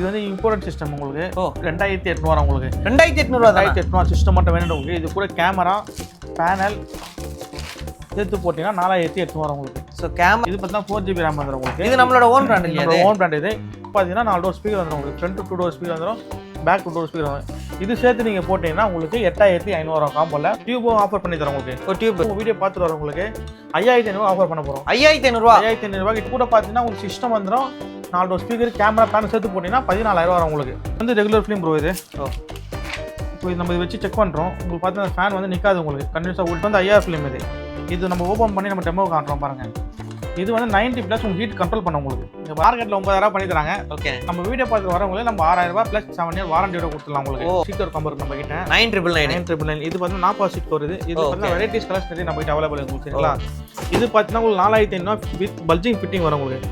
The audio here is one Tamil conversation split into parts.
இது வந்து இம்போர்ட் சிஸ்டம் உங்களுக்கு 2800 உங்களுக்கு 2800 சிஸ்டம் மட்டும் வேணும் உங்களுக்கு. இது கூட கேமரா பேனல் சேர்த்து போட்டிங்கன்னா 4800 உங்களுக்கு. ஸோ கேமரா இது பார்த்தா 4GB RAM வந்துடும் உங்களுக்கு. இது நம்மளோட ஓன் பிராண்ட் இல்லையா? Own brand. இது பார்த்தீங்கன்னா 4 டோர் ஸ்பீக்கர் வந்துடும் உங்களுக்கு. ஃப்ரண்ட் 2 டோர் ஸ்பீக்கர் வந்துடும், பேக் 2 டோர் ஸ்பீக்கர் வந்துடும். இது சேர்த்து நீங்கள் போட்டிங்கன்னா உங்களுக்கு 8500 காம்போல டியூபும் ஆஃபர் பண்ணி தரோம் உங்களுக்கு. ஒரு டியூப் வீடியோ பார்த்துட்டு வர உங்களுக்கு 5500 ஆஃபர் பண்ண போகிறோம். 5500 5500 இது கூட பார்த்தீங்கன்னா உங்களுக்கு சிஸ்டம் வந்துடும், 4 டோர் ஸ்பீக்கர் கேமரா பேனல் சேர்த்து போட்டிங்கன்னா 14000 வரும் உங்களுக்கு. வந்து ரெகுலர் ஃபிலிம் ப்ரோ இது. இப்போ இது நம்ம இதை வச்சு செக் பண்ணுறோம். உங்களுக்கு பார்த்தீங்கன்னா ஃபேன் வந்து நிற்காது உங்களுக்கு கண்டினியூஸாக. உங்களுக்கு வந்து 5000 ஃபிலிம் இது. இது நம்ம ஓப்பன் பண்ணி நம்ம டெமோ காட்டுறோம் பாருங்கள். இது வந்து 90+ உங்களுக்கு ஹீட் கண்ட்ரோல் பண்ண உங்களுக்கு. இந்த மார்க்கெட்டில் 9000 பண்ணி தராங்க. ஓகே, நம்ம வீடியோ பார்த்து வரவங்களே நம்ம 6000 ப்ளஸ் 7 இயர் வாரண்டியோட கொடுத்துடலாம் உங்களுக்கு. சீட் கம்பர் நம்ம கிட்ட 9999. இது பார்த்தீங்கன்னா 40 சீட் வருது. இது பார்த்தீங்கன்னா வெரைட்டிஸ் கலர்ஸ் நிறைய நம்ம கிட்ட அவைலபிள் உங்களுக்கு. சரிங்களா? இது பார்த்தீங்கன்னா உங்களுக்கு 4500 வித் பல்ஜிங் ஃபிட்டிங் வரும் உங்களுக்கு.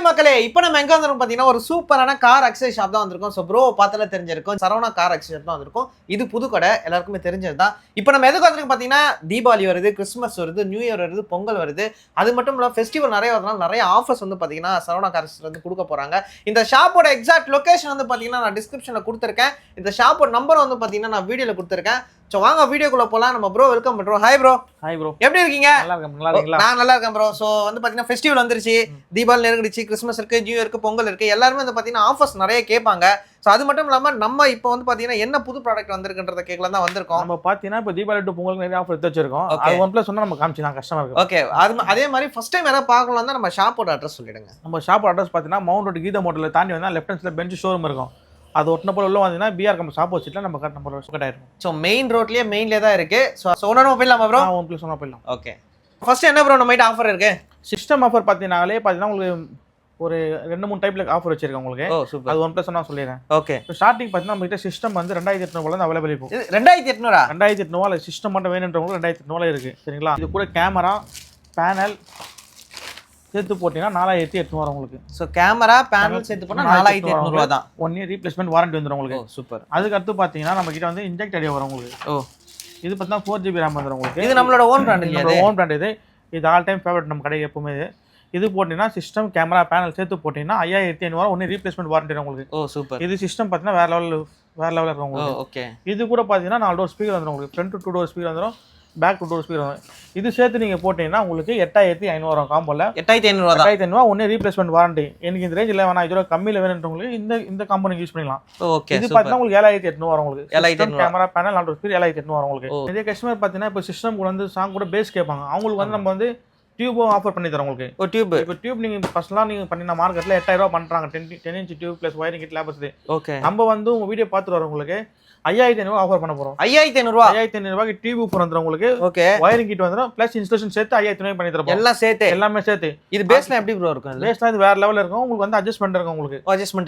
மக்களே, இப்போ நம்ம எங்க வந்திருக்கோம் பார்த்தீங்கன்னா ஒரு சூப்பரான கார் அக்சசரி ஷாப் தான் வந்திருக்கோம். ஸோ ப்ரோ பார்த்தாலே தெரிஞ்சிருக்கும், சரவணா கார் அக்சசரி தான் வந்திருக்கும். இது புது கடை, எல்லாருக்குமே தெரிஞ்சது தான். இப்போ நம்ம எதுக்கு வந்திருக்கோம் பார்த்தீங்கன்னா தீபாவளி வருது, கிறிஸ்மஸ் வருது, நியூ இயர் வருது, பொங்கல் வருது. அது மட்டும் இல்லாமல் ஃபெஸ்டிவல் நிறைய வரதுனால நிறைய ஆஃபர்ஸ் வந்து பார்த்தீங்கன்னா சரவணா கார் அக்சசரி வந்து கொடுக்க போறாங்க. இந்த ஷாப்போட எக்ஸாக்ட் லொகேஷன் வந்து பார்த்தீங்கன்னா நான் டிஸ்கிரிப்ஷனில் கொடுத்துருக்கேன். இந்த ஷாப்போட நம்பர் வந்து பார்த்தீங்கன்னா நான் வீடியோவில் கொடுத்துருக்கேன். ஸோ வாங்க வீடியோக்குள்ள போகலாம். நம்ம ப்ரோ வெல்கம் பண்ணுறோம். Hi bro. ஹாய் ப்ரோ, எப்படி இருக்கீங்க? நல்லா இருக்கீங்களா? நான் நல்லா இருக்கேன் ப்ரோ. ஸோ வந்து பார்த்தீங்கன்னா ஃபெஸ்டிவல் வந்துருச்சு, தீபாவளி நெருங்கிடுச்சு, கிறிஸ்மஸ் இருக்கு, நியூ இயருக்கு, பொங்கல் இருக்கு. எல்லாருமே வந்து பார்த்தீங்கன்னா ஆஃபர்ஸ் நிறைய கேட்பாங்க. ஸோ அது மட்டும் இல்லாமல் நம்ம இப்போ வந்து பார்த்தீங்கன்னா என்ன புது ப்ராடக்ட் வந்திருக்குன்றத கேட்கலாம் தான் வந்திருக்கோம். நம்ம பார்த்தீங்கன்னா இப்போ தீபாவளி டு பொங்கலுக்கு நிறைய ஆஃபர் எடுத்து வச்சிருக்கோம். அது OnePlus சொன்னா நம்ம காமிச்சிடலாம் கஸ்டமருக்கு. ஓகே, அதே மாதிரி ஃபர்ஸ்ட் டைம் யாராவது பார்க்கலாம் தான் நம்ம ஷாப்போட அட்ரஸ் சொல்லிடுங்க. நம்ம ஷாப்போட அட்ரஸ் பார்த்தீங்கன்னா மவுண்ட் ரோட் கீதா மோட்டரில் தாண்டி வந்தால் லெஃப்ட் ஹேண்ட் சைடில் பெஞ்ச் ஷோரூம் இருக்கும். அது ஒட்டின போல உள்ள வந்தீங்கன்னா பிஆர் கம்பெனி ஷாப் வச்சுட்டு நம்ம கட் நம்பர் கட் ஆயிடும். ஸோ மெயின் ரோட்லேயே தான் இருக்கு. ஸோ ஒன்று போயிடலாமா ப்ரோ? OnePlus சொன்னா போயிடலாம். ஓகே, ஃபர்ஸ்ட் என்ன ப்ரோ நம்ம ஆஃபர் இருக்கு? சிஸ்டம் ஆஃபர் பார்த்தீங்கன்னா உங்களுக்கு ஒரு 2-3 டைப்ல ஆஃபர் வச்சிருக்கேன் உங்களுக்கு. அது OnePlus சொன்னா சொல்லிடுறேன். ஓகே, ஸ்டார்டிங் பார்த்தீங்கன்னா நம்ம கிட்ட சிஸ்டம் வந்து 2800 அவைலபிள் இப்போ. 2800 சிஸ்டம் மட்டும் வேணுன்றவங்களுக்கு 2800 இருக்கு. சரிங்களா? இது கூட கேமரா பேனல் சேர்த்து போட்டீங்கன்னா 4800 உங்களுக்கு. ஸோ கேமரா பேனல் சேர்த்து போனால் 4800 தான். 1 இயர் ரீப்ளேஸ்மெண்ட் வாரண்டி வந்துடும் உங்களுக்கு. சூப்பர். அதுக்கு அடுத்து பார்த்தீங்கன்னா நம்ம கிட்ட வந்து இன்ஜெக்ட் ஐடியா வரும் உங்களுக்கு. இது பார்த்தீங்கன்னா 4GB RAM வந்துடும் உங்களுக்கு. இது நம்மளோட ஓன் பிராண்ட் இல்லையா? Own brand. இது ஆல் டைம் ஃபேவரட் நம்ம கடைக்கு எப்பவுமே. இது போட்டீங்கன்னா சிஸ்டம் கேமரா பேனல் சேர்த்து போட்டீங்கன்னா 5500 1 ரீப்ளேஸ்மெண்ட் வாரண்டி உங்களுக்கு. சூப்பர். இது சிஸ்டம் பார்த்தீங்கன்னா வேற லெவலில் இருக்கும் உங்களுக்கு. ஓகே, இது கூட பார்த்தீங்கன்னா 4 டோர் ஸ்பீக்கர் வந்துடும் உங்களுக்கு. ஃப்ரண்ட் 2 டோர் ஸ்பீக்கர் வந்துடும், பேக் 2 டோர் ஸ்பீக்கர் வந்துடும். இது சேர்த்து நீங்கள் போட்டீங்கன்னா உங்களுக்கு 8500 காம்போல 8500 1 ரீப்ளேஸ்மெண்ட் வாரண்டி. எனக்கு இந்த ரேஞ்சில் வேணா இதோட கம்மியில் வேணுன்றவங்களுக்கு இந்த காம்போ யூஸ் பண்ணிக்கலாம். ஓகே, இது பார்த்தீங்கன்னா உங்களுக்கு 7800 வரும் உங்களுக்கு. கேமரா பேனல் 4 டோர் ஸ்பீக்கர் 7800 வரும் உங்களுக்கு. இதே கஸ்டமர் பார்த்தீங்கன்னா இப்போ சிஸ்டம் கூட வந்து சாங் கூட பேஸ் கேட்பாங்க. அவங்களுக்கு வந்து நம்ம வந்து டியூபும் ஆஃபர் பண்ணி தரோம் உங்களுக்கு. இப்போ டியூப் நீங்கள் ஃபர்ஸ்ட்லாம் நீங்கள் பண்ணின மார்க்கெட்டில் 8000 பண்ணுறாங்க. 10 inch tube plus wiring kit labours. Okay, நம்ம வந்து உங்கள் வீடியோ பார்த்துட்டு வரோம் உங்களுக்கு 5500 ஆஃபர் பண்ண போகிறோம். 5500 டியூப் ஆஃபர் வந்துடும் உங்களுக்கு. ஓகே, ஒயரிங் கிட் வந்துடும் ப்ளஸ் இன்ஸ்டலேஷன் சேர்த்து 5500 பண்ணி தரோம். எல்லாமே சேர்த்து. இது பேஸ்லாம் எப்படி ப்ரோ இருக்கும்? பேஸ்லாம் இது வேற லெவலில் இருக்கும். உங்களுக்கு வந்து அட்ஜஸ்ட்மெண்ட் இருக்கும் உங்களுக்கு.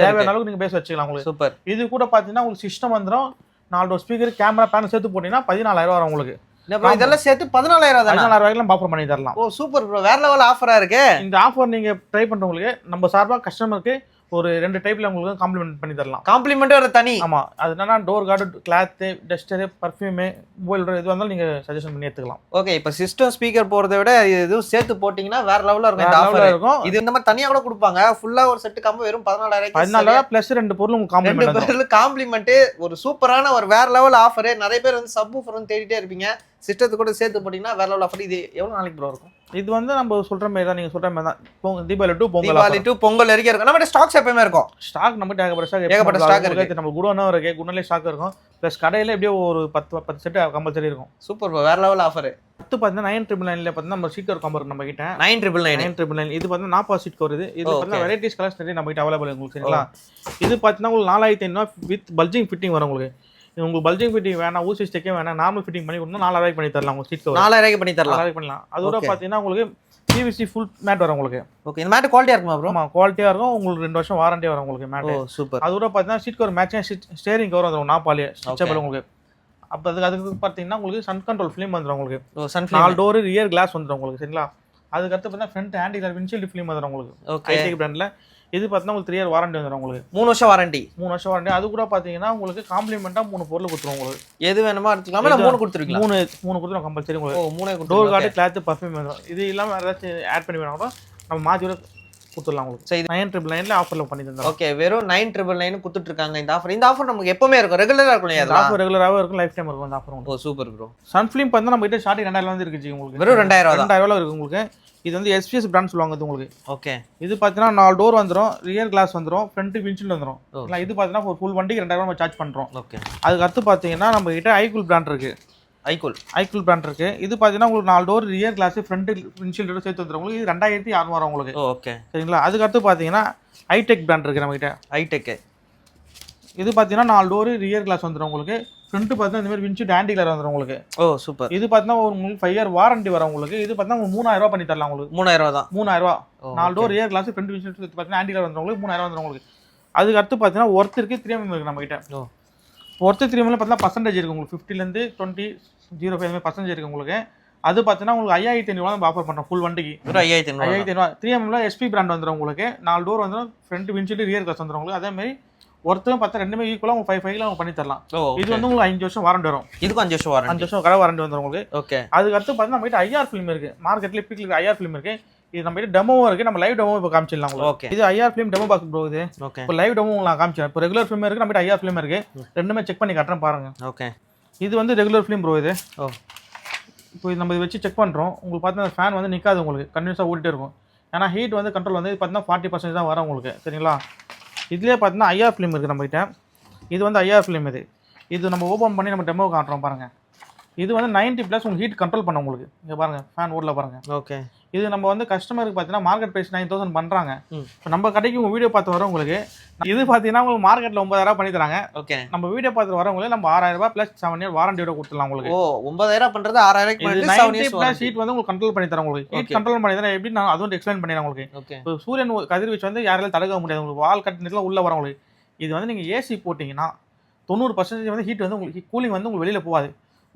தேவையான அளவுக்கு நீங்கள் பேஸ் வச்சுக்கலாம் உங்களுக்கு. சூப்பர். இது கூட பார்த்தீங்கன்னா உங்களுக்கு சிஸ்டம் வந்துடும், 4 டோர் ஸ்பீக்கர் கேமரா பேனல் சேர்த்து போட்டிங்கன்னா 14000 வரும் உங்களுக்கு. இதெல்லாம் சேர்த்து 14000 ஆஃபர் பண்ணி தரலாம். சூப்பர் ப்ரோ, வேற லெவல் ஆஃபரா இருக்கு. இந்த ஆஃபர் நீங்க ட்ரை பண்றவங்களுக்கு நம்ம சார்பா கஸ்டமருக்கு ஒரு 2 டைப்ல உங்களுக்கு காம்ப்ளிமெண்ட் பண்ணி தரலாம். காம்ப்ளிமெண்ட் ஒரு தனி. ஆமா, அது என்னன்னா door card, cloth, duster, perfume, mobile இது வந்தாலும் நீங்க சஜஷன் பண்ணி எடுத்துக்கலாம். ஓகே, இப்போ சிஸ்டம் ஸ்பீக்கர் போறதை விட இது சேர்த்து போட்டீங்கன்னா வேற லெவல்ல இருக்கும். இந்த ஆஃபர் இருக்கும். இது இந்த மாதிரி தனியா கூட கொடுப்பாங்க. ஃபுல்லா ஒரு செட் காம்போ வெறும் 14000 பிளஸ் 2 பொருள் உங்களுக்கு காம்ப்ளிமெண்ட். ஒரு சூப்பரான ஒரு வேற லெவல் ஆஃபர். நிறைய பேர் வந்து சப் ஊஃபர் வந்து தேடிட்டே இருப்பீங்க. சிஸ்டத்தை கூட சேர்த்து போட்டீங்கன்னா வேற லெவல் ஆஃபர். இது எவ்வளவு நாளைக்கு ப்ரோ இருக்கும்? இது வந்து நம்ம சொல்ற மாதிரி தான், நீங்க சொல்ற மாதிரி தான். தீபாவளி டு பொங்கல் வரைக்கும் இருக்கும். நம்ம ஸ்டாக்ஸ் எப்பவுமே இருக்கும். ஸ்டாக் நம்ம ஏகப்பட்ட ஸ்டாக் இருக்கு. நம்ம குடோனும் இருக்கு, குடோன்லயே ஸ்டாக் இருக்கும். பிளஸ் கடையில எப்படியோ ஒரு 10 செட் கம்பல்சரி இருக்கும். சூப்பர் ப்ரோ, வேற லெவல் ஆஃபர். அடுத்து பார்த்தீங்கன்னா 9999 பார்த்தீங்கன்னா நம்ம சீட் கவர் காம்போ நம்ம கிட்ட 9999. இது பார்த்தீங்கன்னா 40 சீட் கவர். இது பார்த்தீங்கன்னா வெரைட்டிஸ் கலர்ஸ் நிறைய நம்ம கிட்ட அவைலபிள் உங்களுக்கு. சரிங்களா? இது பார்த்தீங்கன்னா உங்களுக்கு 4500 வித் பல்ஜிங் ஃபிட்டிங் வரும் உங்களுக்கு. உங்களுக்கு பல்ஜிங் ஃபிட்டிங் வேணாம், ஊசி ஸ்டிக்கே வேணாம், நார்மல் ஃபிட்டிங் பண்ணி கொடுத்தா 4000 பண்ணி தரலாம். உங்களுக்கு சீட் கவர் 4000 பண்ணி தரலாம். பண்ணலாம். அதோட பார்த்தீங்கன்னா உங்களுக்கு PVC ஃபுல் மேட் வரும் உங்களுக்கு. ஓகே, இந்த மேட் குவாலிட்டியா இருக்குமா ப்ரோ? ஆமா, குவாலிட்டியா இருக்கும். உங்களுக்கு 2 வருஷம் வாரண்டி வரும் உங்களுக்கு மேட். சூப்பர். அதோட பார்த்தீங்கன்னா seat cover matching steering cover வந்துடும், நாப்பாலே ஸ்ட்ரெச்சபிள் உங்களுக்கு. அப்போ அதுக்கு பார்த்தீங்கன்னா உங்களுக்கு சன் கண்ட்ரோல் ஃபிலிம் வந்துடும் உங்களுக்கு. 4 டோர் ரியர் கிளாஸ் வந்துடும் உங்களுக்கு. சரிங்களா? அதுக்கடுத்து பார்த்தீங்கன்னா ஃப்ரண்ட் ஆன்டி கிளார் விண்ட்ஷீல்டு ஃபிலிம் வந்துடும் உங்களுக்கு. ஐடெக் பிராண்டில். இது பார்த்தீங்கன்னா உங்களுக்கு 3 இயர் வாரண்டி வந்துடும் உங்களுக்கு. 3 வருஷம் வாரண்டி. 3 வருஷம் வாரண்டி. அது கூட பார்த்தீங்கன்னா உங்களுக்கு காம்ப்ளிமெண்ட்டாக 3 பொருள் கொடுத்துருவோம் உங்களுக்கு. எது வேணுமோ எடுத்துக்கலாமா இல்லை 3 கொடுத்துருவீங்களா? 3 கொடுத்துருவோம் கம்பல்சரி உங்களுக்கு. ஓ 3 டோர் கார்டு, கிளாத், பர்ஃப்யூம் வந்துடும். இது இல்லாமல் ஏதாச்சும் ஆட் பண்ணி வேணா கூட நம்ம மாற்றி கூட கொடுத்துடலாம் உங்களுக்கு. சரி 999 ஆஃபரில் பண்ணி தந்தோம். ஓகே, வெறும் 999 கொடுத்துட்டு இருக்காங்க இந்த ஆஃபர். இந்த ஆஃபர் நமக்கு எப்பவுமே இருக்கும், ரெகுலராக இருக்கும். இந்த ஆஃபர் ரெகுலராகவே இருக்கும், லைஃப் டைம் இருக்கும் இந்த ஆஃபர் உங்களுக்கு. Oh super bro. சன்ஃபிலிம் பார்த்தா நம்ம கிட்ட ஸ்டார்டிங் 2000 வந்து இருக்குது உங்களுக்கு. வெறும் 2000 2000 இருக்குது உங்களுக்கு. இது வந்து எஸ்பிஎஸ் பிராண்ட் சொல்லுவாங்க இது உங்களுக்கு. ஓகே, இது பார்த்தீங்கன்னா 4 டோர் வந்துடும், ரியர் கிளாஸ் வந்துடும், ஃப்ரண்ட் விண்ட்ஷீல்ட் வந்துடும். இது பார்த்தீங்கன்னா ஒரு ஃபுல் வண்டிக்கு 2000 நம்ம சார்ஜ் பண்ணுறோம். ஓகே, அதுக்கு அடுத்து பார்த்தீங்கன்னா நம்ம கிட்ட ஐகூல் பிராண்ட் இருக்குது. ஐகூல் பிராண்ட் இருக்குது. இது பார்த்தீங்கன்னா உங்களுக்கு 4 டோர், ரியர் கிளாஸ், ஃப்ரண்ட் விண்ட்ஷீல்டோட சேர்த்து வந்துடும் உங்களுக்கு. இது 2600 வரும் உங்களுக்கு. ஓகே சரிங்களா. அதுக்கு அடுத்து பார்த்தீங்கன்னா ஐடெக் பிராண்ட் இருக்குது நம்ம கிட்ட. ஐடெக் இது பார்த்தீங்கன்னா 4 டோர், ரியர் கிளாஸ் வந்துடும் உங்களுக்கு. ஃப்ரண்ட் பார்த்தீங்கன்னா இந்த மாதிரி விண்ட்ஷீல்ட் ஆன்டி கலர் வந்துடும் உங்களுக்கு. Oh super. இது பார்த்தீங்கன்னா உங்களுக்கு 5 இயர் வாரண்டி வரும் உங்களுக்கு. இது பார்த்தீங்கன்னா 3000 ரூபாய் பண்ணி தரலாம் உங்களுக்கு. 3000 தான். 3000. 4 door, rear glass, front windshield பார்த்தீங்கன்னா ஆன்டி கலர் வந்துடும் உங்களுக்கு. 3000 வந்துடும் உங்களுக்கு. அதுக்கு அடுத்து பார்த்தீங்கன்னா ஒர்த் இருக்குது, 3mm இருக்குது நம்ம கிட்ட. ஒர்த்து 3mm பார்த்தீங்கன்னா பர்சன்டேஜ் இருக்குது உங்களுக்கு. 50லேருந்து 20, 0.5 பர்சன்டேஜ் இருக்குது உங்களுக்கு. அது பார்த்தீங்கன்னா உங்களுக்கு 5500 நம்ம ஆஃபர் பண்ணுறோம் ஃபுல் வண்டிக்கு. 5500. 3mm எஸ்பி பிராண்ட் வந்துடும் உங்களுக்கு. 4 டோர் வந்துடும், ஃப்ரண்ட் விண்ட்ஷீல்ட், ரியர் கிளாஸ் வந்துடும் உங்களுக்கு. அதே மாதிரி ஒருத்தரும் பார்த்தா ரெண்டுமே ஈக்குவலாக உங்களுக்கு 5 நம்ம பண்ணி தரலாம். இது வந்து உங்களுக்கு 5 வருஷம் வாரண்டி வரும். இதுக்கு 5 வருஷம் வாரண்டி. 5 வருஷம் கடை வாரண்டி வந்துடும் உங்களுக்கு. ஓகே, அதுக்கு அடுத்து பார்த்தீங்கன்னா நம்ம கிட்ட ஐஆர் ஃபிலிம் இருக்கு. மார்க்கெட்ல இப்போ ஐஆர் ஃபிலிம் இருக்கு. இது நம்ம கிட்ட டெமோவும் இருக்கு. நம்ம லைவ் டெமோ இப்போ காமிச்சிடலாம் உங்களுக்கு. இது IR film demo box bro. இது இப்போ லைவ் டெமோ உங்களுக்கு காமிச்சேன். இப்போ ரெகுலர் ஃபிலிம் இருக்கு, நம்ம கிட்ட ஐஆர் ஃபிலிம் இருக்கு. ரெண்டுமே செக் பண்ணி காட்டுறேன் பாருங்க. ஓகே, இது வந்து ரெகுலர் ஃபிலிம் ப்ரோ. இது ஓ இப்போ நம்ம இதை வச்சு செக் பண்ணுறோம். உங்களுக்கு பார்த்தீங்கன்னா ஃபேன் வந்து நிற்காது உங்களுக்கு, கண்டினியூஸாக ஓடிட்டே இருக்கும். ஏன்னா ஹீட் வந்து கண்ட்ரோல் வந்து பார்த்தீங்கன்னா 40% தான் வரும் உங்களுக்கு. சரிங்களா. இதுலேயே பார்த்தீங்கன்னா ஐஆர் ஃபிலிம் இருக்குது நம்மகிட்ட. இது வந்து ஐஆர் ஃபிலிம். இது நம்ம ஓப்பன் பண்ணி நம்ம டெமோ காட்டுறோம் பாருங்கள். இது வந்து 90+ உங்களுக்கு ஹீட் கண்ட்ரோல் பண்ண உங்களுக்கு. இங்கே பாருங்கள், ஃபேன் ஓடல பாருங்கள். ஓகே, இது நம்ம வந்து கஸ்டமருக்கு பார்த்தீங்கன்னா மார்க்கெட் ப்ரைஸ் 9000 பண்ணுறாங்க. இப்போ நம்ம கடைக்கு உங்கள் வீடியோ பார்த்து வரவங்களுக்கு இது பார்த்தீங்கன்னா உங்களுக்கு மார்க்கெட்டில் 9000 பண்ணி தராங்க. ஓகே, நம்ம வீடியோ பார்த்து வரவங்களுக்கு நம்ம 6000 + 7 இயர் வாரண்டியோட கொடுத்துடலாம் உங்களுக்கு. ஓ 9000 பண்ணுறது 6000 90+ ஹீட் வந்து உங்களுக்கு கண்ட்ரோல் பண்ணி தரோம் உங்களுக்கு. ஹீட் கண்ட்ரோல் பண்ணி தரேன் எப்படி நான் அதுவும் எக்ஸ்பிளைன் பண்ணிடுறேன் உங்களுக்கு. ஓகே, இப்போ சூரியன் கதிர்வீச்சு வந்து யாராலும் தடுக்க முடியாது உங்களுக்கு. வால் கட்டினத்தில் உள்ள வரவங்களுக்கு. இது வந்து நீங்கள் ஏசி போட்டிங்கன்னா 90% வந்து ஹீட் வந்து உங்களுக்கு கூலிங் வந்து உங்களுக்கு வெளியில் போகாது.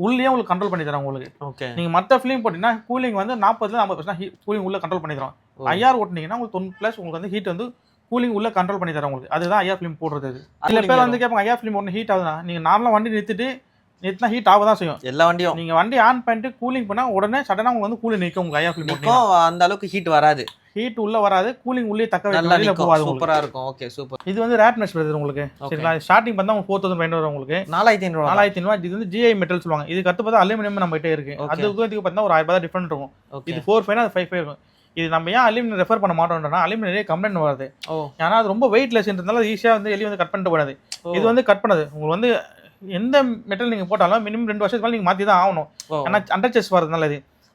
உள்ளே உங்களுக்கு கண்ட்ரோல் பண்ணி தரோம் உங்களுக்கு. ஓகே, நீங்கள் மற்ற ஃபிலிம் போட்டிங்கன்னா கூலிங் வந்து 40% கூலிங் உள்ள கண்ட்ரோல் பண்ணி தரோம். ஐஆர் ஓட்டினீங்கன்னா உங்களுக்கு 90+ உங்களுக்கு வந்து ஹீட் வந்து கூலிங் உள்ள கண்ட்ரோல் பண்ணி தரோம் உங்களுக்கு. அதுதான் ஐஆர் ஃபிலிம் போடுறது. சில பேர் வந்து கேட்பாங்க ஐஆர் ஃபிலிம் ஒன்று ஹீட் ஆகுதுன்னா, நீங்கள் நார்மலாக வண்டி நிறுத்தினா ஹீட் ஆக தான் செய்யும் எல்லா வண்டியும். நீங்கள் வண்டி ஆன் பண்ணிட்டு கூலிங் பண்ணால் உடனே சடனாக உங்களுக்கு வந்து கூலிங் நிற்கும் உங்களுக்கு. ஐஆர் ஃபிலிம் அந்த அளவுக்கு ஹீட் வராது, ஹீட் உள்ள வராது, கூலிங் உள்ளே தக்க வைக்க போகாது. சூப்பரா இருக்கும். Okay super. இது வந்து ரேட் மெஷ் வருது உங்களுக்கு. சரிங்களா. ஸ்டார்டிங் பார்த்தா உங்களுக்கு 4500 வரும் உங்களுக்கு. 4500. இது வந்து ஜிஐ மெட்டல் சொல்லுவாங்க. இதுக்கு அடுத்து பார்த்தா அலுமினியம் நம்ம கிட்ட இருக்கு. அதுக்கு இதுக்கு பார்த்தா ஒரு 1000 டிஃபரெண்ட் இருக்கும். இது 4.5 அது 5.5 இருக்கும். இது நம்ம ஏன் அலுமினியம் ரெஃபர் பண்ண மாட்டோம்னா அலுமினியம் நிறைய கம்ப்ளைண்ட் வருது. ஏன்னா அது ரொம்ப வெயிட்லெஸ்ன்றதுனால ஈஸியாக வந்து எலி வந்து கட் பண்ணிட்டு போடாது. இது வந்து கட் பண்ணது உங்களுக்கு வந்து எந்த மெட்டல் நீங்கள் போட்டாலும் மினிமம் 2 வருஷத்துக்கு நீங்கள் மாற்றி தான் ஆகணும். ஏன்னா அண்டர் செஸ் வரதுனால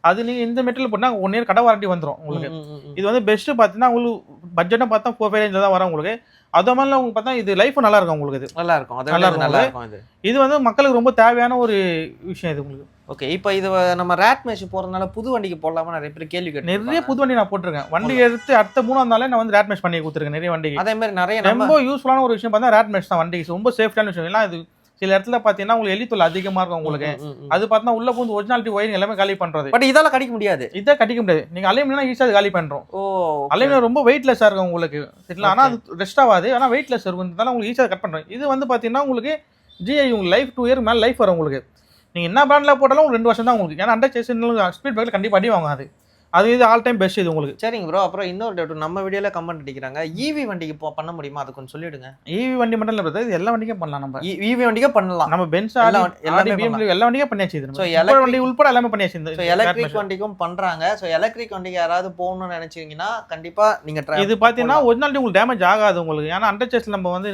அது நீங்கள் இந்த மெட்டீரியல் போட்டால் 1 இயர் கடை வாரண்டி வந்துடும் உங்களுக்கு. இது வந்து பெஸ்ட்டு பார்த்தீங்கன்னா உங்களுக்கு பட்ஜெட்டும் பார்த்தா 4-5 தான் வரும் உங்களுக்கு. அது மாதிரிலாம் உங்களுக்கு பார்த்தா இது லைஃப் நல்லா இருக்கும் உங்களுக்கு. இது நல்லா இருக்கும். இது வந்து மக்களுக்கு ரொம்ப தேவையான ஒரு விஷயம் இது உங்களுக்கு. ஓகே, இப்போ இது நம்ம ரேட் மேட்ச் போகிறதுனால புது வண்டிக்கு போடலாமா நிறைய பேர் கேள்வி கேட்டு. நிறைய புது வண்டி நான் போட்டிருக்கேன். வண்டி எடுத்து அடுத்த 3ஆம் நாளே நான் வந்து ரேட் மேட்ச் பண்ணி கொடுத்துருக்கேன் நிறைய வண்டிக்கு. அதே மாதிரி நிறைய ரொம்ப யூஸ்ஃபுல்லான ஒரு விஷயம் பார்த்தா ரேட் மேட்ச் தான் வண்டிக்கு. ரொம்ப சேஃப்டியான விஷயம். எல்லாம் இது சில இடத்துல பார்த்தீங்கன்னா உங்களுக்கு எலித்தொல்லை அதிகமாக இருக்கும் உங்களுக்கு. அது பார்த்தா உள்ள போந்து ஒரிஜினாலிட்டி ஒயரிங் எல்லாமே காலி பண்ணுறது. பட் இதெல்லாம் கடிக்க முடியாது. இதை கடிக்க முடியாது. நீங்கள் அலுமினியம் ஈஸியாக காலி பண்ணுறோம். அலுமினியம் ரொம்ப வெயிட்லெஸ்ஸாக இருக்கும் உங்களுக்கு. சரிங்களா. ஆனால் அது ரெஸ்ட் ஆகாது. ஆனால் வெயிட்லெஸ் இருக்குன்றதால உங்களுக்கு ஈஸியாக கட் பண்ணுறோம். இது வந்து பார்த்தீங்கன்னா உங்களுக்கு ஜிஐ உங்களுக்கு லைஃப் 2 இயர் மேலே லைஃப் வரும் உங்களுக்கு. நீங்கள் என்ன பிராண்டில் போட்டாலும் உங்களுக்கு 2 வருஷம் தான் உங்களுக்கு. ஏன்னா அண்டர் சேஸ் ஸ்பீட் பிரேக்கில் கண்டிப்பாக அடி வாங்காது. இது ஆல் டைம் பெஸ்ட் இது உங்களுக்கு. சரிங்க ப்ரோ. அப்புறம் இன்னொரு டவுட், நம்ம வீடியோல கமெண்ட் அடிக்கிறாங்க ஈவி வண்டிக்கு பண்ண முடியுமா, அது கொஞ்சம் சொல்லிடுங்க. ஈவி வண்டி மட்டும் இல்லை, இது எல்லா வண்டிக்கும் பண்ணலாம். நம்ம ஈவி வண்டிக்கே பண்ணலாம். நம்ம பென்ஸ் எல்லாமே BMW எல்லா வண்டியும் பண்ணியாச்சு. இது ஸோ எலக்ட்ரிக் வண்டி உள்பட எல்லாமே பண்ணியாச்சு. ஸோ எலக்ட்ரிக் வண்டிக்கும் பண்றாங்க. ஸோ எலக்ட்ரிக் வண்டிக்கு யாராவது போகணும்னு நினைச்சீங்கன்னா கண்டிப்பா நீங்க இது பார்த்தீங்கன்னா ஒரிஜினாலிட்டி உங்களுக்கு டேமேஜ் ஆகாது உங்களுக்கு. ஏன்னா அண்டர் சேஸ்ல நம்ம வந்து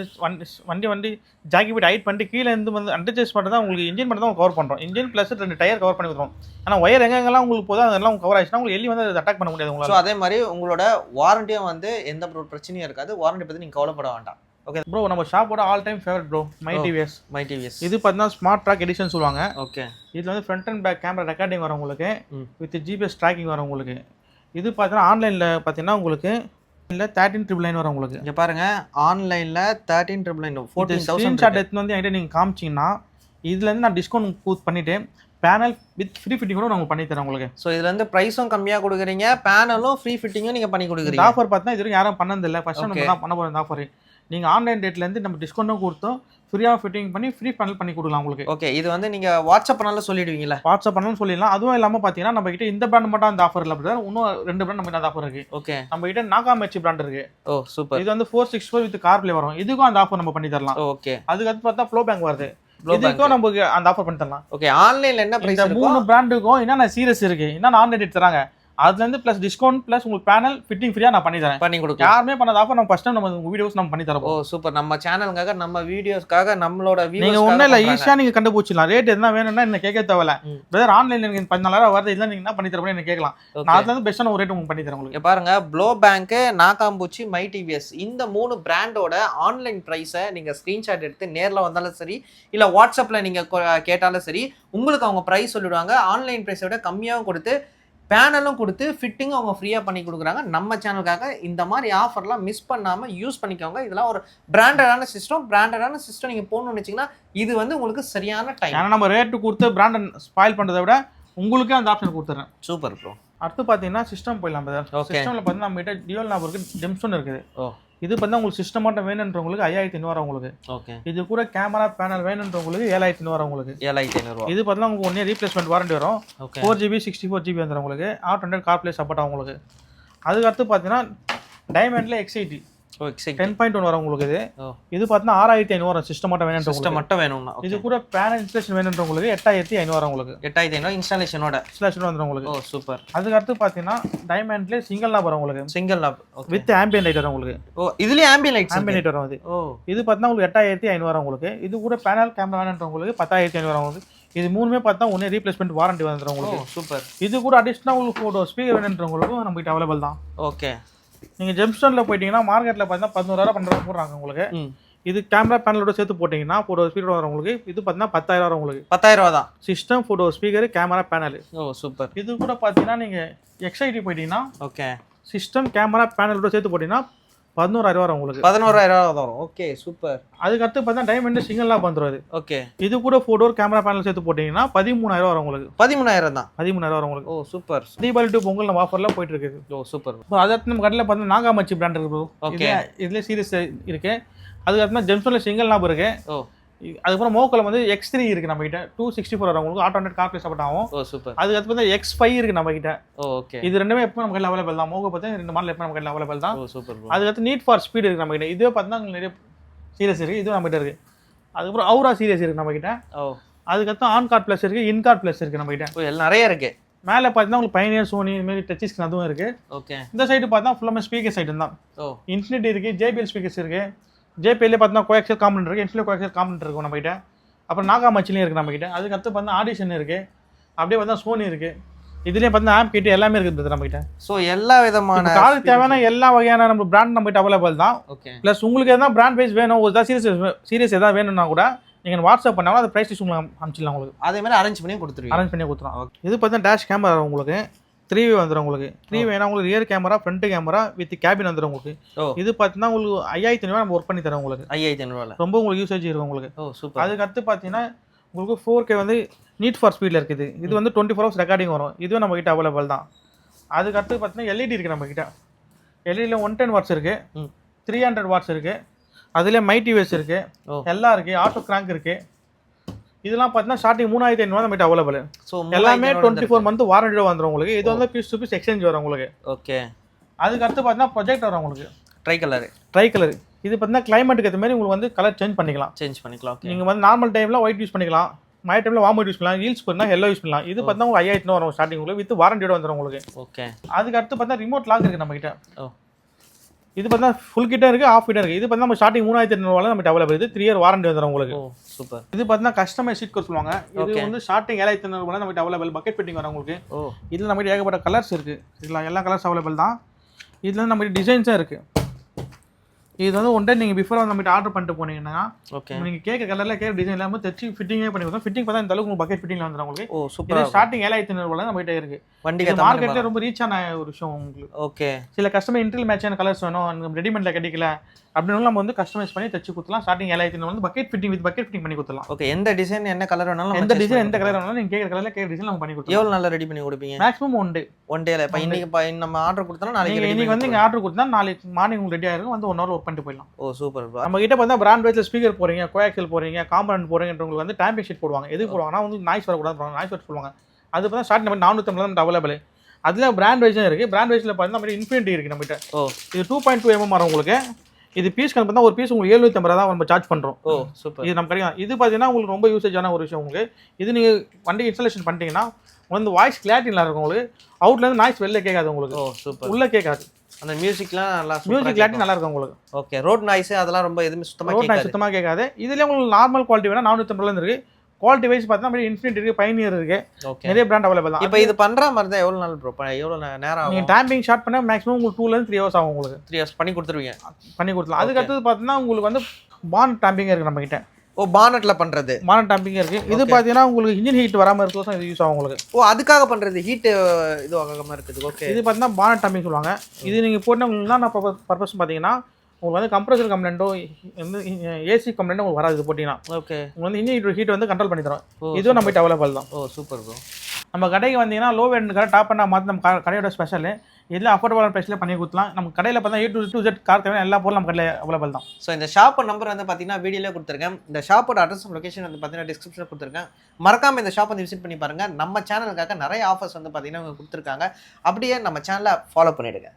வண்டி ஜாக்கி போட்டு ஹைட் பண்ணிட்டு கீழே இருந்து வந்து அண்டர் சேஸ் மட்டும் தான் உங்களுக்கு இன்ஜின் மட்டும் தான் கவர் பண்ணுறோம். இன்ஜின் ப்ளஸ் 2 டயர் கவர் பண்ணி கொடுத்துரும். ஆனால் ஒயர் எங்கெங்கெல்லாம் உங்களுக்கு போதும் அதெல்லாம் கவர் ஆயிடுச்சுன்னா உங்களுக்கு எலி வந்து அட்டாக் பண்ண முடியாது. ஸோ அதே மாதிரி உங்களோட வாரண்டியும் வந்து எந்த பிரச்சனையும் இருக்காது. வாரண்டி பற்றி நீங்கள் கவலைப்பட வேண்டாம். Okay bro. நம்ம ஷாப்போட all time favourite bro my TVS. இது பார்த்தீங்கன்னா ஸ்மார்ட் ட்ராக் எடிஷன் சொல்லுவாங்க. ஓகே. இதில் வந்து front and back camera recording வரும் உங்களுக்கு. வித் ஜிபிஎஸ் ட்ராக்கிங் வரும் உங்களுக்கு. இது பார்த்தீங்கன்னா ஆன்லைனில் பார்த்தீங்கன்னா உங்களுக்கு இல்லை 13999 வரும் உங்களுக்கு. இங்கே பாருங்க, ஆன்லைனில் 13999 14,000 ஸ்க்ரீன்ஷாட் எடுத்து வந்து என்கிட்ட நீங்கள் காமிச்சிங்கன்னா இதுலேருந்து நான் டிஸ்கவுண்ட் பண்ணிவிட்டு பேனல் வித் ஃப்ரீ ஃபிட்டிங் கூட நாங்கள் பண்ணி தரோம் உங்களுக்கு. ஸோ இதுல இருந்து பிரைஸும் கம்மியா கொடுக்குறீங்க, பேனலும் ஃப்ரீ ஃபிட்டிங்கும் நீங்க பண்ணி இந்த கொடுக்குறீங்க. ஆஃபர் பார்த்தா இது வரைக்கும் யாரும் பண்ணதில்லை, ஃபர்ஸ்ட் நம்ம தான் பண்ண போகிறோம் இந்த ஆஃபர். நீங்கள் ஆன்லைன் ரேட்லேருந்து நம்ம டிஸ்கவுண்ட்டும் கொடுத்தோம், ஃப்ரீயாக ஃபிட்டிங் பண்ணி ஃப்ரீ பேனல் பண்ணி கொடுக்கலாம் உங்களுக்கு. ஓகே, இது வந்து நீங்க வாட்ஸ்அப் பண்ணாலும் சொல்லிடுவீங்களா? வாட்ஸ்அப் பண்ணாலும் சொல்லிடலாம். அதுவும் இல்லாமல் பார்த்தீங்கன்னா நம்ம கிட்ட இந்த பிராண்ட் மட்டும் அந்த ஆஃபர் இல்லை பிரதர், இன்னும் 2 பிராண்ட் நம்ம கிட்ட அந்த ஆஃபர் இருக்கு. ஓகே, நம்ம கிட்ட நாகாமச்சி பிராண்ட் இருக்கு. ஓ சூப்பர். இது வந்து 464 வித் கார்ப்ளே வரும். இதுக்கும் அந்த ஆஃபர் நம்ம பண்ணி தரலாம். ஓகே, அதுக்கு பார்த்தா ஃப்ளோ பேங்க் வருது, இதுக்கும் நமக்கு அந்த ஆஃபர் பண்ணி தரலாம். ஓகே, ஆன்லைன்ல என்ன பிரைஸ்? இந்த 3 பிராண்டுக்கும் என்னென்ன சீரியஸ் இருக்கு, என்னென்ன ஆன்லைன் ரேட் தராங்க, அதுல இருந்து பிளஸ் டிஸ்கவுண்ட் பிளஸ் உங்களுக்கு பேனல் ஃபிட்டிங் ஃப்ரீயா நான் பண்ணி தரேன். பண்ணி கொடுக்கலாம். யாருமே பண்ணாத ஆஃபர் நம்ம ஃபர்ஸ்ட் டைம் நம்ம வீடியோஸ் நம்ம பண்ணி தரோம். ஓ சூப்பர். நம்ம சேனலுக்காக நம்ம வீடியோஸ்க்காக நம்மளோட நீங்க ஒண்ணு இல்ல ஈஸியா நீங்க கண்டுபிடிச்சிடலாம். ரேட் என்ன வேணும்னா என்ன கேட்க தேவையில்ல. பிரதர் ஆன்லைன்ல எனக்கு 14000 வருது, இல்ல நீங்க என்ன பண்ணி தரப்போ என்ன கேட்கலாம். நான் அதுல இருந்து பெஸ்டான ஒரு ரேட் உங்களுக்கு பண்ணி தரேன் உங்களுக்கு. பாருங்க, ப்ளோ பேங்க், நாகாம்பூச்சி, மை டிவிஎஸ் இந்த 3 பிராண்டோட ஆன்லைன் பிரைஸை நீங்க ஸ்கிரீன்ஷாட் எடுத்து நேர்ல வந்தாலும் சரி, இல்ல வாட்ஸ்அப்ல நீங்க கேட்டாலும் சரி, உங்களுக்கு அவங்க பிரைஸ் சொல்லிடுவாங்க. ஆன்லைன் பிரைஸை விட கம்மியாகவும் கொடுத்து பேனலும் கொடுத்து ஃபிட்டிங்கும் அவங்க ஃப்ரீயாக பண்ணி கொடுக்குறாங்க. நம்ம சேனலுக்காக இந்த மாதிரி ஆஃபர்லாம் மிஸ் பண்ணாமல் யூஸ் பண்ணிக்கோங்க. இதெல்லாம் ஒரு பிராண்டடான சிஸ்டம் நீங்கள் போகணும்னு வச்சிங்கன்னா இது வந்து உங்களுக்கு சரியான டைம். ஏன்னா நம்ம ரேட்டு கொடுத்து பிராண்டை ஸ்பாயில் பண்ணுறதை விட உங்களுக்கே அந்த ஆப்ஷன் கொடுத்துட்றேன். Super bro. அடுத்து பார்த்தீங்கன்னா சிஸ்டம் போயிடலாம் பிரதர். சிஸ்டமில் பார்த்தீங்கன்னா நம்ம கிட்ட டியூல் ஞாபகம் இருக்குது, ஜெம்ஸ்டோன் இருக்குது. இது பார்த்தா உங்களுக்கு சிஸ்டம் மட்டும் வேணுன்றவங்களுக்கு 5500 உங்களுக்கு. ஓகே, இது கூட கேமரா பேனல் வேணுன்றவங்களுக்கு 7500 உங்களுக்கு. 7500. இது பார்த்தா உங்களுக்கு 1 இயர் ரீப்ளேஸ்மெண்ட் வாரண்டி வரும். 4GB 64GB வந்துடும் உங்களுக்கு. ஆட்டோ கார்ப்ளே சப்போர்ட் ஆகும் உங்களுக்கு. அதுக்கடுத்து பார்த்தீங்கன்னா டைமண்ட்ல X80 10.1 வரும் உங்களுக்கு. இது பார்த்தீங்கன்னா 6500 வரும். சிஸ்டம் மட்டும் வேணும், சிஸ்டம் மட்டும் வேணும்னா. இது கூட பேனல் இன்ஸ்டாலேஷன் வேணுன்றவங்களுக்கு 8500 வரும் உங்களுக்கு. 8500 இன்ஸ்டாலேஷன் வந்துடும் உங்களுக்கு. Oh super. அதுக்கடுத்து பார்த்தீங்கன்னா டைமண்ட்ல சிங்கிள் லாப் வரும் உங்களுக்கு. Single lamp with ambient light வரும் உங்களுக்கு. ஓ இதுலயே ஆம்பியன் லைட் வரும் அது. இது பார்த்தா உங்களுக்கு 8500 வரும் உங்களுக்கு. இது கூட பேனல் கேமரா வேணுன்றவங்களுக்கு 10500 வரும் உங்களுக்கு. இது மூணுமே பார்த்தா ஒன்னே ரீப்ளேஸ்மெண்ட் வாரண்டி வந்துடும் உங்களுக்கு. சூப்பர். இது கூட அடிஷனல் உங்களுக்கு ஃபோட்டோ ஸ்பீக்கர் வேணுன்றவங்களுக்கும் நம்ம கிட்ட அவைலபிள் தான். ஓகே, நீங்கள் ஜெம்ஸ்டோனில் போயிட்டீங்கன்னா மார்க்கெட்டில் பார்த்தீங்கன்னா 11000 12 போடுறாங்க உங்களுக்கு. இது கேமரா பேனலோட சேர்த்து போட்டிங்கன்னா ஃபோட்டோ ஸ்பீக்கர் வரும் உங்களுக்கு. இது பார்த்தீங்கன்னா 10000 வரும் உங்களுக்கு. 10000 தான் system, photo speaker, camera panel. Oh super. இது கூட பார்த்தீங்கன்னா நீங்கள் X80 போயிட்டீங்கன்னா ஓகே சிஸ்டம், கேமரா பேனலோட சேர்த்து போட்டிங்கன்னா 11000 வரும் உங்களுக்கு. 11000 வரும். Okay super. அதுக்கடுத்து பார்த்தீங்கன்னா டைமண்ட் சிங்கிள் லாப் வந்துடும். ஓகே, இது கூட ஃபோட்டோ கேமரா பேனல் சேர்த்து போட்டிங்கன்னா 13000 வரும் உங்களுக்கு. 13000 தான். 13000 வரும் உங்களுக்கு. Oh super. Deepavali to Pongal நம்ம ஆஃபர்லாம் போயிட்டு இருக்குது. ஓ சூப்பர். இப்போ அதுக்கு நம்ம கடையில் பார்த்தீங்கன்னா நாகாமச்சி பிராண்ட் இருக்கு ப்ரோ. ஓகே, இதுல சீரிஸ் இருக்கு. அதுக்கப்புறமா ஜெம்ஸ்டோன்ல சிங்கிள் லாப் இருக்கு. ஓ அதுக்கப்புறம் மோக்கோல வந்து X3 இருக்கு நம்ம கிட்ட. 264 வரும் உங்களுக்கு. ஆட்டோ கார்ப்ளே சப்போர்ட் ஆகும். ஓ சூப்பர். அதுக்கு வந்து X5 இருக்கு நம்ம கிட்ட. ஓகே, இது ரெண்டுமே எப்போ நம்ம கையில் அவைலபிள் தான். மோக்கோ பார்த்தா 2 மாடல் எப்போ நம்ம கையில் அவைலபிள் தான். ஓ சூப்பர். அதுக்கடுத்து நீட் ஃபார் ஸ்பீட் இருக்கு நம்ம கிட்ட. இதுவே பார்த்தீங்கன்னா நிறைய சீரியஸ் இருக்கு, இதுவும் நம்ம கிட்ட இருக்கு. அதுக்கப்புறம் அவுரா சீரியஸ் இருக்கு நம்ம கிட்ட. ஓ அதுக்கடுத்து ஆன் கார்ட் ப்ளஸ் இருக்கு, இன் கார்ட் ப்ளஸ் இருக்கு நம்ம கிட்ட. ஓ எல்லாம் நிறைய இருக்கு. மேலே பார்த்தீங்கன்னா உங்களுக்கு பைனியர், சோனி இந்த மாதிரி டச் ஸ்கிரீன் அதுவும் இருக்கு. ஓகே, இந்த சைடு பார்த்தா ஃபுல்லாமே ஸ்பீக்கர் சைடு தான். ஓ இன்ஃபினிட்டி இருக்கு, JBL ஸ்பீக்கர்ஸ் இருக்கு. JBL பார்த்தீங்கன்னா கோஎக்சல் காம்பனன்ட் இருக்கு, இன்ஃபினிட்டி கோஎக்சல் காம்பனன்ட் இருக்கும் நம்ம கிட்ட. அப்புறம் நாகாமச்சிலையும் இருக்குது நம்மக்கிட்ட. அதுக்கடுத்து பார்த்தா ஆடிஷன் இருக்குது, அப்படியே பார்த்தா சோனி இருக்குது. இதுலேயே பார்த்தா ஆம்ப் கிட்ட எல்லாமே இருக்குது நம்மகிட்ட. ஸோ எல்லா விதமான காருக்கு தேவையான எல்லா வகையான நம்ம பிராண்ட் நம்மகிட்ட அவைலபிள் தான். ஓகே, ப்ளஸ் உங்களுக்கு எதாவது பிராண்ட் வைஸ் வேணும், ஒரு சீரியஸ் எதாவது வேணும்னா கூட நீங்கள் வாட்ஸ்அப் பண்ணாலும் அது ப்ரைஸ் உங்களுக்கு அனுப்பிச்சிடலாம் உங்களுக்கு. அதே மாதிரி அரேஞ்ச் பண்ணி கொடுத்துருவோம். இது பார்த்தா டேஷ் கேமரா உங்களுக்கு 3V வந்துடும் உங்களுக்கு. 3V வேணா உங்களுக்கு rear camera, front camera with cabin வந்துடும் உங்களுக்கு. இது பார்த்தீங்கன்னா உங்களுக்கு 5500 நம்ம ஒர்க் பண்ணி தரோம் உங்களுக்கு. 5500 ரொம்ப உங்களுக்கு யூசேஜ் இருக்கும் உங்களுக்கு. Oh super. அதுக்கடுத்து பார்த்தீங்கன்னா உங்களுக்கு 4K வந்து நீட் ஃபார் ஸ்பீடில் இருக்குது. இது வந்து 24 hours ரெக்கார்டிங் வரும். இதுவும் நம்ம கிட்ட அவைலபிள் தான். அதுக்கடுத்து பார்த்தீங்கன்னா LED இருக்குது நம்ம கிட்ட. LEDல 110 வாட்ஸ் இருக்கு, 300 வாட்ஸ் இருக்கு, அதுலேயே மை டிவிஎஸ் இருக்கு, எல்லாம் இருக்கு, ஆட்டோ கிராங்க் இருக்கு. இதெல்லாம் பார்த்தீங்கன்னா ஸ்டார்டிங் 3500 நம்ம கிட்ட அவைலபிள். ஸோ எல்லாமே 24 மந்த் வாரண்டியோட வந்துடும் உங்களுக்கு. இது வந்து பீஸ் டு பீஸ் எக்ஸ்சேஞ்ச் வரும் உங்களுக்கு. ஓகே, அதுக்கடுத்து பார்த்தீங்கன்னா ப்ரொஜெக்ட் வரும் உங்களுக்கு. Try colour. இது பார்த்தீங்கன்னா கிளைமேட்டுக்கு ஏற்ற மாதிரி உங்களுக்கு வந்து கலர் சேஞ்ச் பண்ணிக்கலாம். நீங்கள் வந்து நார்மல் டைமில் ஒயிட் யூஸ் பண்ணிக்கலாம், மழை டைமில் வார்ம் ஒயிட் யூஸ் பண்ணலாம், ஹீல்ஸ் பண்ணால் எல்லோ யூஸ் பண்ணலாம். இது பார்த்தா உங்களுக்கு 5500 வரும் ஸ்டார்டிங் உங்களுக்கு, வித் வாரண்டியோட வந்துடும் உங்களுக்கு. ஓகே, அதுக்கடுத்து பார்த்தா ரிமோட் லாக் இருக்குது நம்மகிட்ட. இது பார்த்தா ஃபுல் கிட்ட இருக்குது, ஆஃப் கிட்ட இருக்குது. இது பார்த்தா நம்ம ஸ்டார்டிங் 3500 நம்ம அவைலபிள். இது 3 இயர் வாரண்டி வந்துடும் உங்களுக்கு. சூப்பர். இது பார்த்தா கஸ்டமைஸ் சீட் கோட் சொல்லுவாங்க. இது வந்து ஸ்டார்டிங் 7500 நம்ம அவைலபிள். பக்கெட் ஃபிட்டிங் வரும் உங்களுக்கு. இதில் நம்ம ஏகப்பட்ட கலர்ஸ் இருக்குது. இதில் எல்லா கலர்ஸ் அவைலபிள் தான். இதில் நம்ம டிசைன்ஸும் இருக்குது. இது வந்து ஒன் டே நீங்கள் பிஃபோர் வந்து நம்மகிட்ட ஆர்டர் பண்ணிட்டு போனீங்கன்னா ஓகே நீங்கள் கேட்க கலரில் கேட்க டிசைன் இல்லாமல் தைச்சி ஃபிட்டிங்கே பண்ணி கொடுத்தோம். ஃபிட்டிங் பார்த்தா இந்த அளவுக்கு உங்களுக்கு பக்கெட் ஃபிட்டிங்கில் வந்துடும் உங்களுக்கு. Oh super. இது ஸ்டார்டிங் 7500 நம்மகிட்ட இருக்குது. வண்டிக்கு மார்க்கெட்டில் ரொம்ப ரீச் ஆன ஒரு விஷயம் உங்களுக்கு. ஓகே. சில கஸ்டமர் இன்டர்னல் மேட்சான கலர்ஸ் வேணும், ரெடிமேட்ல கிடைக்கல அப்படின்னு நம்ம வந்து கஸ்டமைஸ் பண்ணி தச்சு கொடுத்துலாம். ஸ்டார்டிங் 7500 வந்து bucket fitting with bucket fitting பண்ணி கொடுத்துலாம். ஓகே. எந்த டிசைன் என்ன கலர் வேணாலும் எந்த டிசைன் எந்த கலர் வேணாலும் நீங்கள் கேட்குற கலரில் கேட்குற டிசைன் நம்ம பண்ணி கொடுத்துலாம். எவ்வளோ நாளில் ரெடி பண்ணி கொடுப்பீங்க? மேக்ஸிமம் ஒன் டேல. இப்போ இன்னைக்கு நம்ம ஆர்டர் கொடுத்தோம்னா நாளைக்கு இன்னைக்கு வந்து நீங்கள் ஆர்டர் கொடுத்தா நாளைக்கு மார்னிங் உங்களுக்கு ரெடியாக இருக்கும். வந்து 1 hour ஒர்க் பண்ணிட்டு போயிடலாம். ஓ சூப்பர். நம்ம கிட்ட பார்த்தா பிராண்ட் வைஸ்ல ஸ்பீக்கர் போறீங்க, கோஆக்சியல் போறீங்க, காம்பனன்ட் போறீங்கன்றவங்களுக்கு வந்து டேம்பிங் ஷீட் போடுவாங்க. எதுக்கு போடுவாங்கன்னா வந்து நாய்ஸ் வரக்கூடாது, நாய்ஸ் வர சொல்லுவாங்க. அது பார்த்தா ஸ்டார்ட் நம்ம 450 தான் அவைலபிள். அதில் பிராண்ட் வைஸும் இருக்குது. பிராண்ட் வைஸில் பார்த்தீங்கன்னா நம்ம இன்ஃபினிட்டி இருக்குது நம்மகிட்ட. ஓ இது 2.2 mm வரும் உங்களுக்கு. இது பீஸ் கணக்கு பார்த்தா ஒரு பீஸ் உங்களுக்கு 750 தான் நம்ம சார்ஜ் பண்ணுறோம். ஓ சூப்பர். இது நம்ம கிடைக்கும். இது பார்த்தீங்கன்னா உங்களுக்கு ரொம்ப யூசேஜான ஒரு விஷயம் உங்களுக்கு. இது நீங்கள் வண்டி இன்ஸ்டாலேஷன் பண்ணிட்டீங்கன்னா வந்து வாய்ஸ் கிளாரிட்டி நல்லா இருக்கும் உங்களுக்கு. அவுட்லேருந்து நாய்ஸ் வெளில கேட்காது உங்களுக்கு. Oh super. உள்ளே கேட்காது. அந்த மியூசிக்லாம் நல்லா மியூசிக் கிளாரிட்டி நல்லா இருக்கும் உங்களுக்கு. ஓகே. ரோட் நாய்ஸ் அதெல்லாம் ரொம்ப எதுவுமே சுத்தமாக கேட்காது. இதுலேயே உங்களுக்கு நார்மல் குவாலிட்டி வேணா 450 இருக்குது. குவாலிட்டி வைஸ் பார்த்தா இன்ஃபினிட்டி இருக்குது, பைனியர் இருக்குது, நிறைய பிராண்ட் அவைலபிள் தான். இப்போ இது பண்ணுற மாதிரி தான் எவ்வளோ நாள் ப்ரோ, எவ்வளோ நேரம் ஆகும்? நீங்கள் டேம்பிங் ஸ்டார்ட் பண்ணால் மேக்ஸிமம் உங்களுக்கு 2 to 3 hours ஆகும் உங்களுக்கு. 3 hours பண்ணி கொடுத்துருவீங்க? பண்ணி கொடுத்துலாம். அதுக்கு அடுத்தது பார்த்தீங்கன்னா உங்களுக்கு வந்து பான் டேம்பிங் இருக்குது நம்மகிட்ட. ஓ பானட்ல பண்றது. பானட் டேம்பிங் இருக்குது. இது பார்த்தீங்கன்னா உங்களுக்கு இன்ஜின் ஹீட் வராமல் இருக்கிறது இது யூஸ் ஆகும் உங்களுக்கு. ஓ அதுக்காக பண்ணுறது, ஹீட் இது ஆகாமல் இருக்குது. ஓகே. இது பார்த்தீங்கன்னா பானட் டேம்பிங் சொல்லுவாங்க. இது நீங்கள் போட்டால் உங்களுக்கு என்ன பர்பஸ் பார்த்தீங்கன்னா உங்களுக்கு வந்து கம்ப்ரஸர் கம்ப்ளைண்ட்டோ வந்து ஏசி கம்ப்ளைண்ட்டோ உங்களுக்கு வராது. இது போட்டிங்கன்னா ஓகே உங்களுக்கு வந்து இன்ஜின் ஹீட் வந்து கண்ட்ரோல் பண்ணி தரோம். இதுவும் நம்ம கிட்ட அவைலபிள் தான். ஓ சூப்பர் ப்ரோ. நம்ம கடைக்கு வந்தீங்கன்னா லோ வேண்ட் கடை டாப் பண்ணால் மாற்றி நம்ம கடையோட ஸ்பெஷல் இதில் அஃபோர்டபுள் ப்ரைஸில் பண்ணி கொடுக்கலாம். நம்ம கடையில் பார்த்தா A to Z கார் தேவையான எல்லா பொருளும் நம்ம கடையில் அவைலபிள் தான். ஸோ இந்த ஷாப்போட நம்பர் வந்து பார்த்தீங்கன்னா வீடியோவில் கொடுத்துருக்கேன். இந்த ஷாப்போட அட்ரஸ் லொகேஷன் வந்து பார்த்தீங்கன்னா டிஸ்கிரிப்ஷனில் கொடுத்துருக்கேன். மறக்காமல் இந்த ஷாப் வந்து விசிட் பண்ணி பாருங்கள். நம்ம சேனலுக்காக நிறைய ஆஃபர்ஸ் வந்து பார்த்தீங்கன்னா கொடுத்துருக்காங்க. அப்படியே நம்ம சேனலை ஃபாலோ பண்ணிவிடுங்க.